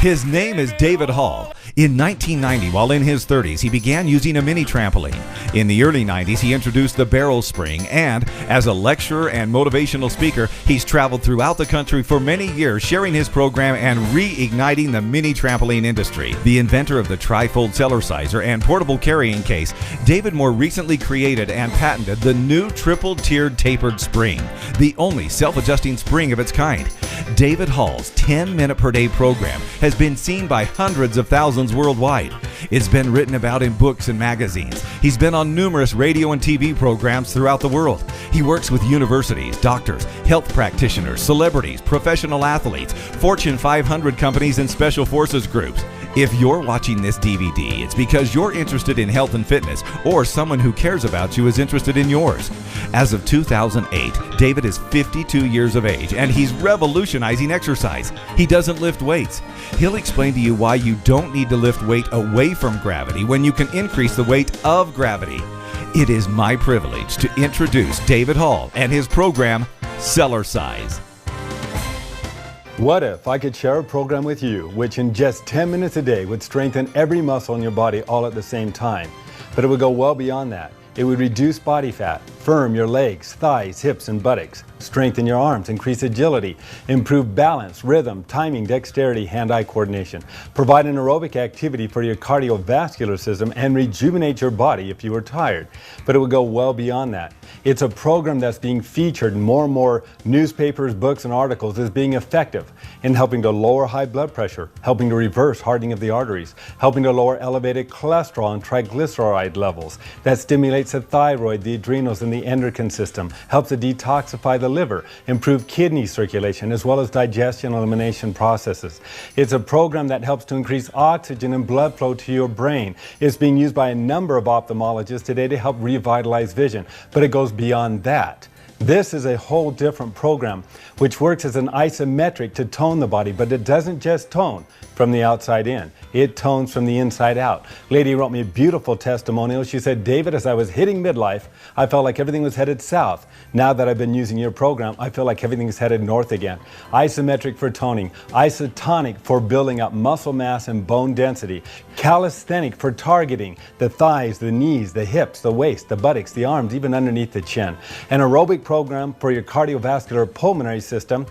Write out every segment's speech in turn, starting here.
His name is David Hall. In 1990, while in his 30s, he began using a mini trampoline. In the early 90s, he introduced the barrel spring, and as a lecturer and motivational speaker, he's traveled throughout the country for many years, sharing his program and reigniting the mini trampoline industry. The inventor of the tri-fold Cellerciser and portable carrying case, David more recently created and patented the new triple-tiered tapered spring, the only self-adjusting spring of its kind. David Hall's 10-minute-per-day program has been seen by hundreds of thousands worldwide. It's been written about in books and magazines. He's been on numerous radio and TV programs throughout the world. He works with universities, doctors, health practitioners, celebrities, professional athletes, Fortune 500 companies, and special forces groups. If you're watching this DVD, it's because you're interested in health and fitness, or someone who cares about you is interested in yours. As of 2008, David is 52 years of age, and he's revolutionizing exercise. He doesn't lift weights. He'll explain to you why you don't need to lift weight away from gravity when you can increase the weight of gravity. It is my privilege to introduce David Hall and his program, Cellerciser. What if I could share a program with you which in just 10 minutes a day would strengthen every muscle in your body all at the same time? But it would go well beyond that. It would reduce body fat, firm your legs, thighs, hips, and buttocks, strengthen your arms, increase agility, improve balance, rhythm, timing, dexterity, hand-eye coordination, provide an aerobic activity for your cardiovascular system, and rejuvenate your body if you are tired. But it would go well beyond that. It's a program that's being featured in more and more newspapers, books, and articles as being effective in helping to lower high blood pressure, helping to reverse hardening of the arteries, helping to lower elevated cholesterol and triglyceride levels. That stimulates the thyroid, the adrenals, and the endocrine system, helps to detoxify the liver, improve kidney circulation, as well as digestion and elimination processes. It's a program that helps to increase oxygen and blood flow to your brain. It's being used by a number of ophthalmologists today to help revitalize vision, but it goes beyond that. This is a whole different program which works as an isometric to tone the body, but it doesn't just tone from the outside in. It tones from the inside out. Lady wrote me a beautiful testimonial. She said, David, as I was hitting midlife, I felt like everything was headed south. Now that I've been using your program, I feel like everything's headed north again. Isometric for toning, isotonic for building up muscle mass and bone density, calisthenic for targeting the thighs, the knees, the hips, the waist, the buttocks, the arms, even underneath the chin. An aerobic program for your cardiovascular pulmonary system,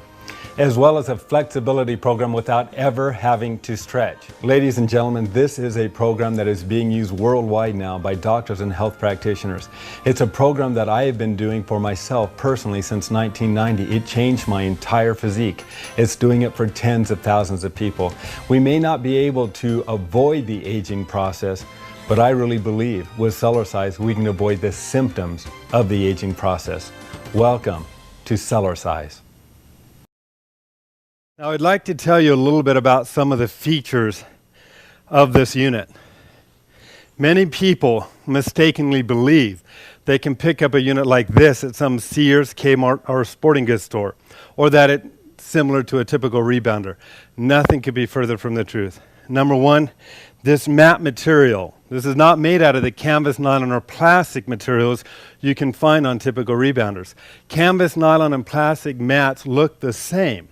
as well as a flexibility program without ever having to stretch. Ladies and gentlemen, this is a program that is being used worldwide now by doctors and health practitioners. It's a program that I have been doing for myself personally since 1990. It changed my entire physique. It's doing it for tens of thousands of people. We may not be able to avoid the aging process, but I really believe with Cellerciser we can avoid the symptoms of the aging process. Welcome to Cellerciser. Now I'd like to tell you a little bit about some of the features of this unit. Many people mistakenly believe they can pick up a unit like this at some Sears, Kmart, or sporting goods store, or that it's similar to a typical rebounder. Nothing could be further from the truth. Number one, this mat material. This is not made out of the canvas, nylon, or plastic materials you can find on typical rebounders. Canvas, nylon, and plastic mats look the same,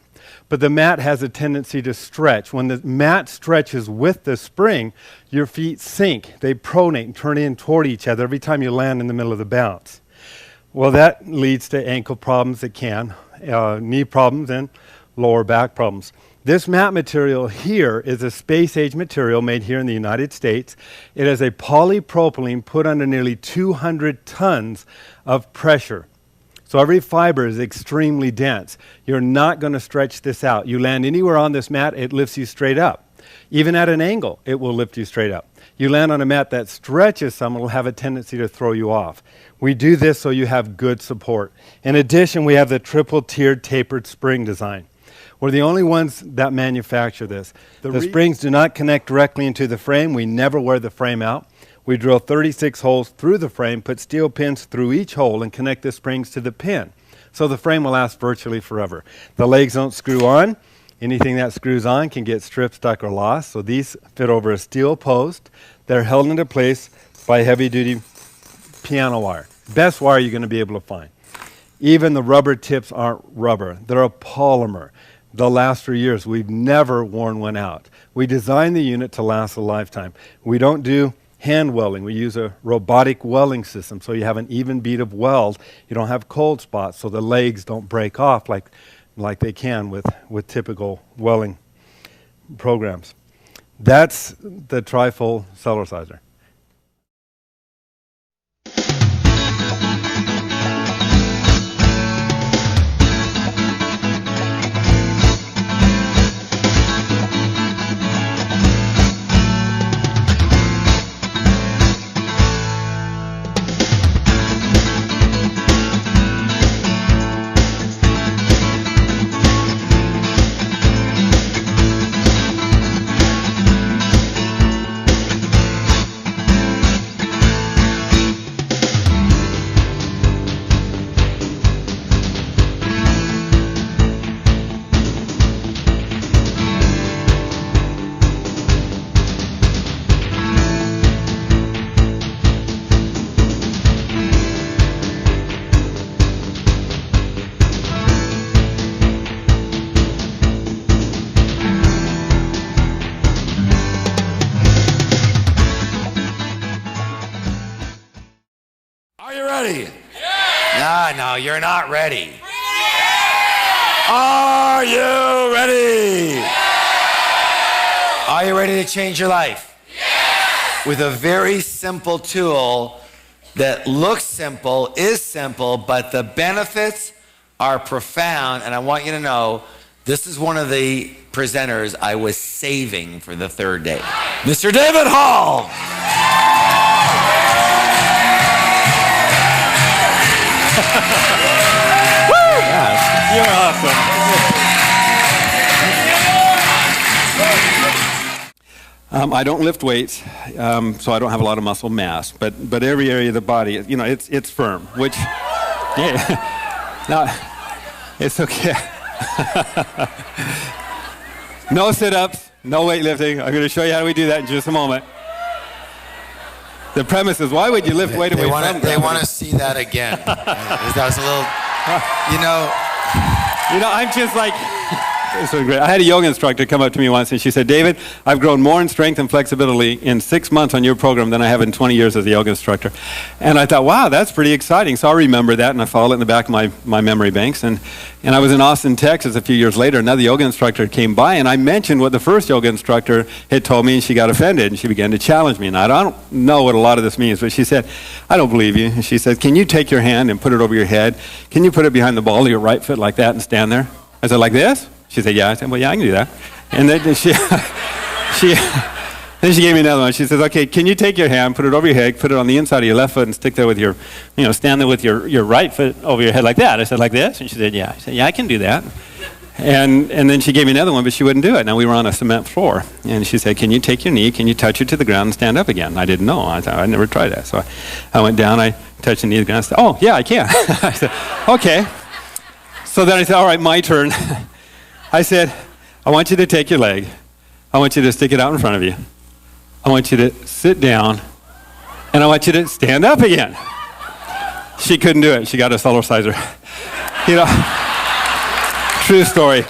but the mat has a tendency to stretch. When the mat stretches with the spring, your feet sink. They pronate and turn in toward each other every time you land in the middle of the bounce. Well, that leads to ankle problems that can, knee problems, and lower back problems. This mat material here is a space-age material made here in the United States. It is a polypropylene put under nearly 200 tons of pressure. So every fiber is extremely dense. You're not going to stretch this out. You land anywhere on this mat, it lifts you straight up. Even at an angle, it will lift you straight up. You land on a mat that stretches some, it will have a tendency to throw you off. We do this so you have good support. In addition, we have the triple-tiered tapered spring design. We're the only ones that manufacture this. The springs do not connect directly into the frame. We never wear the frame out. We drill 36 holes through the frame, put steel pins through each hole, and connect the springs to the pin. So the frame will last virtually forever. The legs don't screw on. Anything that screws on can get stripped, stuck, or lost. So these fit over a steel post. They're held into place by heavy-duty piano wire. Best wire you're going to be able to find. Even the rubber tips aren't rubber. They're a polymer. They'll last for years. We've never worn one out. We designed the unit to last a lifetime. We don't do hand welding. We use a robotic welding system, so you have an even bead of weld. You don't have cold spots, so the legs don't break off like they can with typical welding programs. That's the trifold Cellerciser. Are you ready? Yeah. No, you're not ready. Yeah. Are you ready? Yeah. Are you ready to change your life? Yeah. With a very simple tool that looks simple, is simple, but the benefits are profound. And I want you to know, this is one of the presenters I was saving for the third day. Mr. David Hall. You're awesome. I don't lift weights, so I don't have a lot of muscle mass. But every area of the body, you know, it's firm. Which, yeah, no, it's okay. No sit-ups, no weightlifting. I'm going to show you how we do that in just a moment. The premise is, why would you lift weight away from gravity? They want to see that again. That was a little, You know, I'm just like, it's so great. I had a yoga instructor come up to me once and she said, David, I've grown more in strength and flexibility in 6 months on your program than I have in 20 years as a yoga instructor. And I thought, wow, that's pretty exciting. So I remember that and I followed it in the back of my memory banks. And I was in Austin, Texas a few years later. Another yoga instructor came by and I mentioned what the first yoga instructor had told me and she got offended and she began to challenge me. And I don't know what a lot of this means, but she said, I don't believe you. And she said, can you take your hand and put it over your head? Can you put it behind the ball of your right foot like that and stand there? I said, like this? She said, yeah. I said, well, yeah, I can do that. And then then she gave me another one. She says, okay, can you take your hand, put it over your head, put it on the inside of your left foot and stick there with your, stand there with your right foot over your head like that. I said, like this? And she said, yeah. I said, yeah, I can do that. And then she gave me another one, but she wouldn't do it. Now we were on a cement floor. And she said, can you take your knee, can you touch it to the ground and stand up again? I didn't know. I thought, I'd never tried that. So I went down, I touched the knee to the ground. I said, oh, yeah, I can. I said, okay. So then I said, all right, my turn. I said, I want you to take your leg. I want you to stick it out in front of you. I want you to sit down. And I want you to stand up again. She couldn't do it. She got a Cellerciser. True story.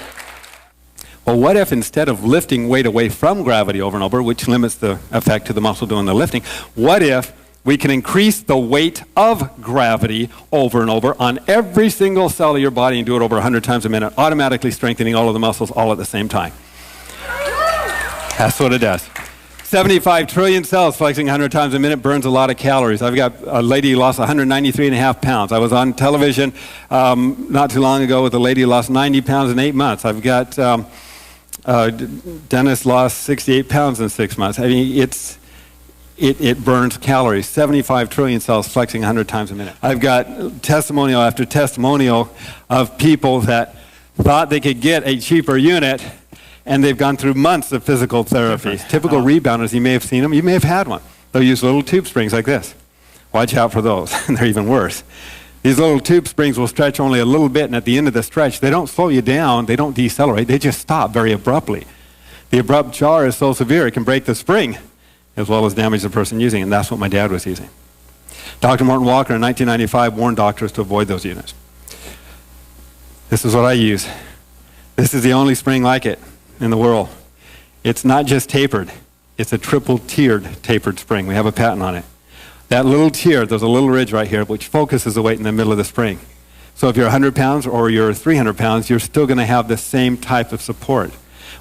Well, what if instead of lifting weight away from gravity over and over, which limits the effect to the muscle doing the lifting, what if we can increase the weight of gravity over and over on every single cell of your body and do it over 100 times a minute, automatically strengthening all of the muscles all at the same time? That's what it does. 75 trillion cells flexing 100 times a minute burns a lot of calories. I've got a lady who lost 193.5 pounds. I was on television not too long ago with a lady who lost 90 pounds in 8 months. I've got Dennis lost 68 pounds in 6 months. I mean, it burns calories. 75 trillion cells flexing 100 times a minute. I've got testimonial after testimonial of people that thought they could get a cheaper unit and they've gone through months of physical therapy. Typical rebounders, you may have seen them, you may have had one. They'll use little tube springs like this. Watch out for those, they're even worse. These little tube springs will stretch only a little bit, and at the end of the stretch, they don't slow you down, they don't decelerate, they just stop very abruptly. The abrupt jar is so severe, it can break the spring, as well as damage the person using it, and that's what my dad was using. Dr. Morton Walker in 1995 warned doctors to avoid those units. This is what I use. This is the only spring like it in the world. It's not just tapered. It's a triple-tiered tapered spring. We have a patent on it. That little tier, there's a little ridge right here, which focuses the weight in the middle of the spring. So if you're 100 pounds or you're 300 pounds, you're still going to have the same type of support,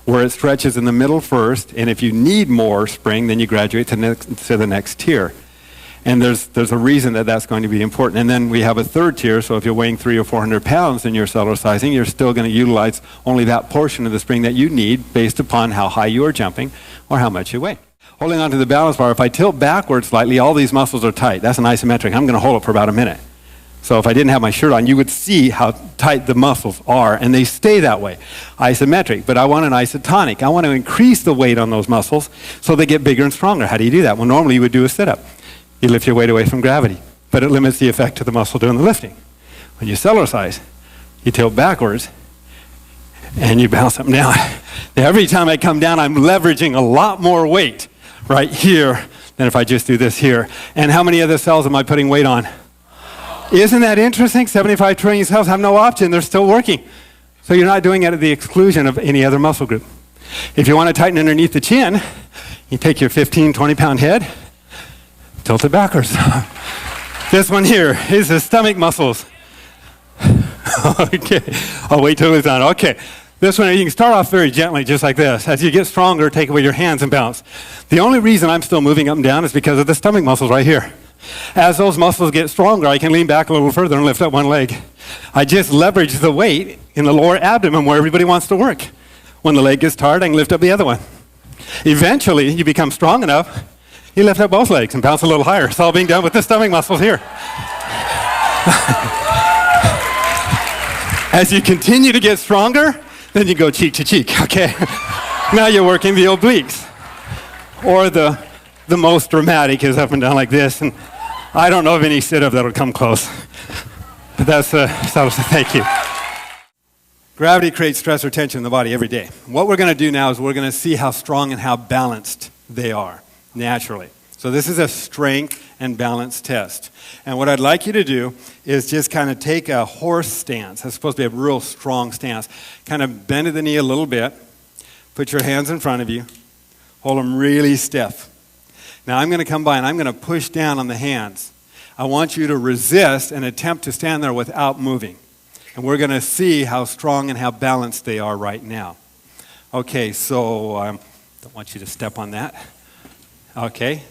where it stretches in the middle first, and if you need more spring, then you graduate to the next tier. And there's a reason that that's going to be important. And then we have a third tier, so if you're weighing 300 or 400 pounds and you're Cellercising, you're still going to utilize only that portion of the spring that you need based upon how high you are jumping or how much you weigh. Holding onto the balance bar, if I tilt backwards slightly, all these muscles are tight. That's an isometric. I'm going to hold it for about a minute. So if I didn't have my shirt on, you would see how tight the muscles are, and they stay that way. Isometric, but I want an isotonic. I want to increase the weight on those muscles so they get bigger and stronger. How do you do that? Well, normally you would do a sit-up. You lift your weight away from gravity, but it limits the effect to the muscle doing the lifting. When you Cellercise, you tilt backwards, and you bounce up and down. Every time I come down, I'm leveraging a lot more weight right here than if I just do this here. And how many other cells am I putting weight on? Isn't that interesting? 75 trillion cells have no option. They're still working. So you're not doing it at the exclusion of any other muscle group. If you want to tighten underneath the chin, you take your 15, 20-pound head, tilt it backwards. This one here is the stomach muscles. Okay. I'll wait till it's done. Okay. This one, you can start off very gently, just like this. As you get stronger, take away your hands and bounce. The only reason I'm still moving up and down is because of the stomach muscles right here. As those muscles get stronger, I can lean back a little further and lift up one leg. I just leverage the weight in the lower abdomen where everybody wants to work. When the leg gets tired, I can lift up the other one. Eventually, you become strong enough, you lift up both legs and bounce a little higher. It's all being done with the stomach muscles here. As you continue to get stronger, then you go cheek to cheek, okay? Now you're working the obliques. Or the most dramatic is up and down like this, and I don't know of any sit-up that'll come close. But that's thank you. Gravity creates stress or tension in the body every day. What we're going to do now is we're going to see how strong and how balanced they are naturally. So this is a strength and balance test. And what I'd like you to do is just kind of take a horse stance. That's supposed to be a real strong stance. Kind of bend at the knee a little bit. Put your hands in front of you. Hold them really stiff. Now I'm going to come by and I'm going to push down on the hands. I want you to resist and attempt to stand there without moving. And we're going to see how strong and how balanced they are right now. Okay, so don't want you to step on that. Okay,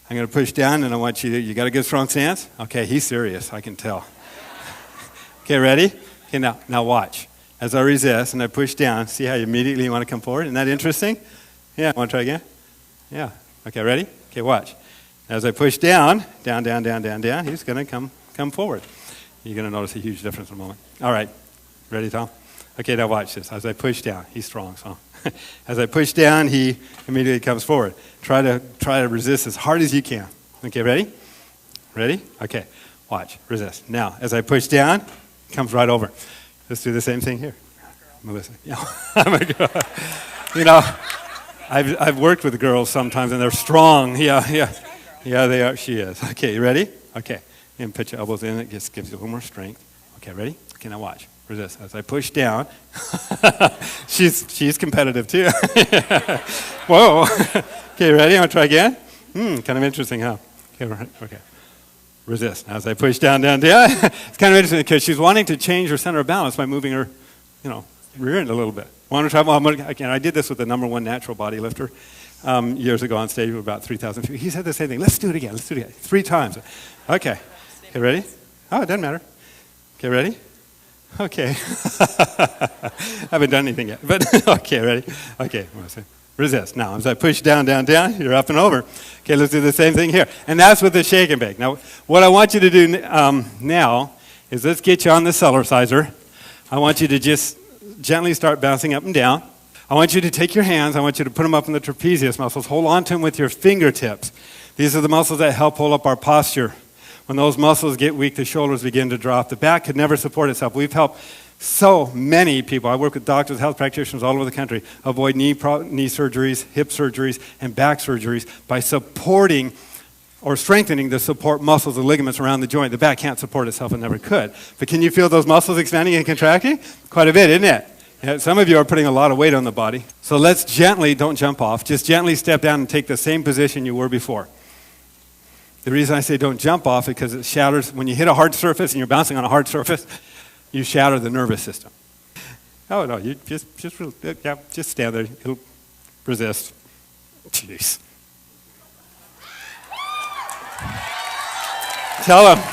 I'm going to push down and I want you got a good strong stance? Okay, he's serious, I can tell. Okay, ready? Okay, now watch. As I resist and I push down, see how you immediately want to come forward? Isn't that interesting? Yeah, want to try again? Yeah. Okay, ready? Okay, watch. As I push down, down, he's going to come forward. You're going to notice a huge difference in a moment. All right. Ready, Tom? Okay, now watch this. As I push down, he's strong, so. As I push down, he immediately comes forward. Try to resist as hard as you can. Okay, ready? Ready? Okay, watch. Resist. Now, as I push down, he comes right over. Let's do the same thing here. Melissa. Yeah. I'm a girl. You know, I've worked with girls sometimes, and they're strong. Yeah, they are. She is. Okay, you ready? Okay. And put your elbows in. It just gives you a little more strength. Okay, ready? Okay, now watch. Resist. As I push down, she's competitive too. Whoa. Okay, ready? I'm gonna try again. Kind of interesting, huh? Okay. Resist. As I push down. It's kind of interesting because she's wanting to change her center of balance by moving her, rear end a little bit. Want to try? Well, again, I did this with the #1 natural body lifter years ago on stage with about 3,000 people. He said the same thing. Let's do it again. 3 times. Okay. Okay, ready? Oh, it doesn't matter. Okay, ready? Okay. Haven't done anything yet, but okay, ready? Okay, resist. Now, as I push down, you're up and over. Okay, let's do the same thing here. And that's with the shake and bake. Now, what I want you to do now is let's get you on the Cellerciser. I want you to just gently start bouncing up and down. I want you to take your hands. I want you to put them up in the trapezius muscles. Hold on to them with your fingertips. These are the muscles that help hold up our posture. When those muscles get weak, the shoulders begin to drop. The back could never support itself. We've helped so many people. I work with doctors, health practitioners all over the country, avoid knee surgeries, hip surgeries, and back surgeries by supporting or strengthening the support muscles and ligaments around the joint. The back can't support itself and never could. But can you feel those muscles expanding and contracting? Quite a bit, isn't it? Yeah, some of you are putting a lot of weight on the body. So let's gently, don't jump off, just gently step down and take the same position you were before. The reason I say don't jump off is because it shatters, when you hit a hard surface and you're bouncing on a hard surface, you shatter the nervous system. Oh no, you just stand there, it'll resist. Jeez. Tell them.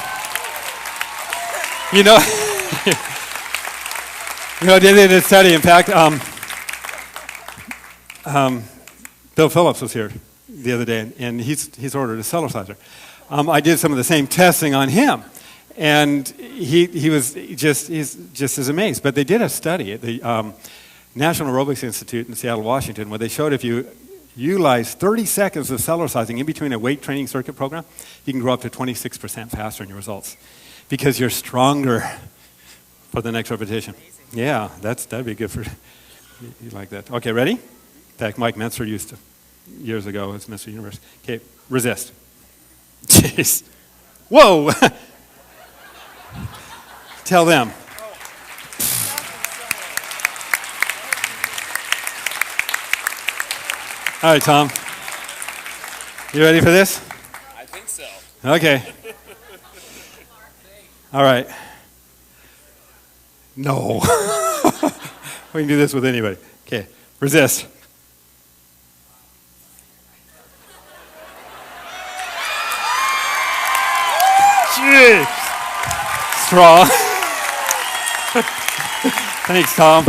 You know, they did a study. In fact, Bill Phillips was here the other day, and he's ordered a Cellerciser. I did some of the same testing on him, and he's just as amazed. But they did a study at the National Aerobics Institute in Seattle, Washington, where they showed if you utilize 30 seconds of Cellercising in between a weight training circuit program, you can grow up to 26% faster in your results because you're stronger for the next repetition. Yeah, that'd be good for you like that. Okay, ready? In fact, Mike Mentzer used to years ago as Mr. Universe. Okay, resist. Jeez. Whoa! Tell them. All right, Tom. You ready for this? I think so. Okay. All right. No. We can do this with anybody. Okay, resist. Jeez. Strong. Thanks, Tom.